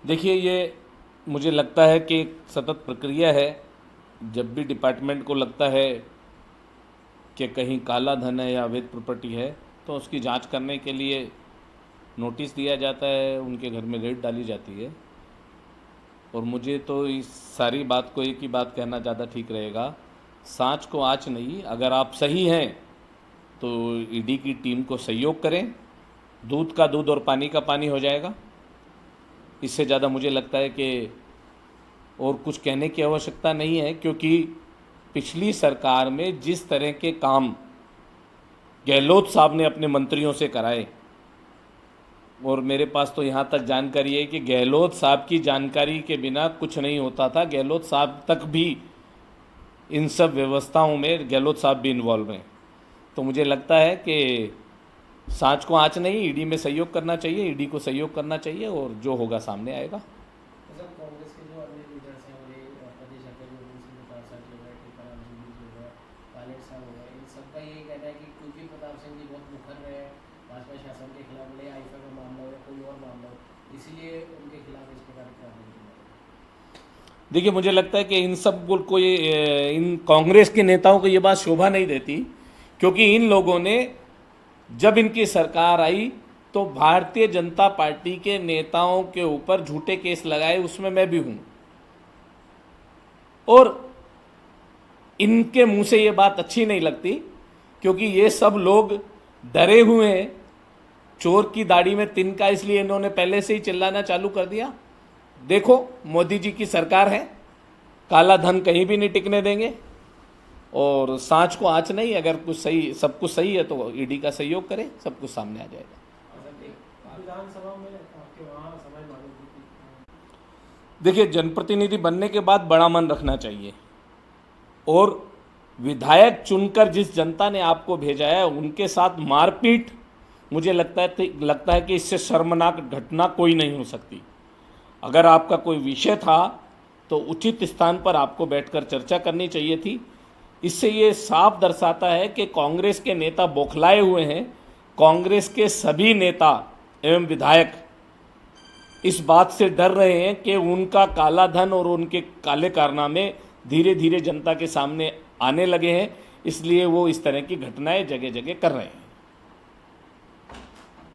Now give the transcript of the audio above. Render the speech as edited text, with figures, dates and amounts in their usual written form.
देखिए, ये मुझे लगता है कि एक सतत प्रक्रिया है। जब भी डिपार्टमेंट को लगता है कि कहीं काला धन है या अवैध प्रॉपर्टी है, तो उसकी जांच करने के लिए नोटिस दिया जाता है, उनके घर में रेड डाली जाती है। और मुझे तो इस सारी बात को एक ही बात कहना ज़्यादा ठीक रहेगा, सांच को आँच नहीं। अगर आप सही हैं तो ईडी की टीम को सहयोग करें, दूध का दूध और पानी का पानी हो जाएगा। इससे ज़्यादा मुझे लगता है कि और कुछ कहने की आवश्यकता नहीं है, क्योंकि पिछली सरकार में जिस तरह के काम गहलोत साहब ने अपने मंत्रियों से कराए, और मेरे पास तो यहाँ तक जानकारी है कि गहलोत साहब की जानकारी के बिना कुछ नहीं होता था। गहलोत साहब तक भी इन सब व्यवस्थाओं में गहलोत साहब भी इन्वॉल्व हैं। तो मुझे लगता है कि सांच को आँच नहीं, ईडी में सहयोग करना चाहिए, ईडी को सहयोग करना चाहिए, और जो होगा सामने आएगा। सर, कांग्रेस के जो अन्य लीडर्स हैं, और ये प्रदेश अध्यक्ष गोविंद सिंह डोटासरा जी हो गए, टीकाराम जूली जी हो गए, पायलट साहब हो गए, इन सबका यही कहना है कि क्योंकि प्रताप सिंह जी बहुत मुखर रहे हैं भाजपा शासन के खिलाफ, ले आईफा का मामला हो या कोई और मामला हो, इसीलिए उनके खिलाफ इस प्रकार की कार्रवाई की जा रही है। देखिए, मुझे लगता है कि इन सब को इन कांग्रेस के नेताओं को ये बात शोभा नहीं देती, क्योंकि इन लोगों ने जब इनकी सरकार आई तो भारतीय जनता पार्टी के नेताओं के ऊपर झूठे केस लगाए, उसमें मैं भी हूं। और इनके मुंह से ये बात अच्छी नहीं लगती, क्योंकि ये सब लोग डरे हुए हैं। चोर की दाढ़ी में तिनका, इसलिए इन्होंने पहले से ही चिल्लाना चालू कर दिया। देखो, मोदी जी की सरकार है, काला धन कहीं भी नहीं टिकने देंगे, और सांच को आँच नहीं। अगर कुछ सही, सब कुछ सही है तो ईडी का सहयोग करें, सब कुछ सामने आ जाएगा। विधानसभा में आपके वहाँ समय मांगी थी। देखिए, जनप्रतिनिधि बनने के बाद बड़ा मन रखना चाहिए, और विधायक चुनकर जिस जनता ने आपको भेजा है उनके साथ मारपीट, मुझे लगता है कि इससे शर्मनाक घटना कोई नहीं हो सकती। अगर आपका कोई विषय था तो उचित स्थान पर आपको बैठकर चर्चा करनी चाहिए थी। इससे ये साफ दर्शाता है कि कांग्रेस के नेता बौखलाए हुए हैं। कांग्रेस के सभी नेता एवं विधायक इस बात से डर रहे हैं कि उनका काला धन और उनके काले कारनामे धीरे धीरे जनता के सामने आने लगे हैं, इसलिए वो इस तरह की घटनाएं जगह जगह कर रहे हैं।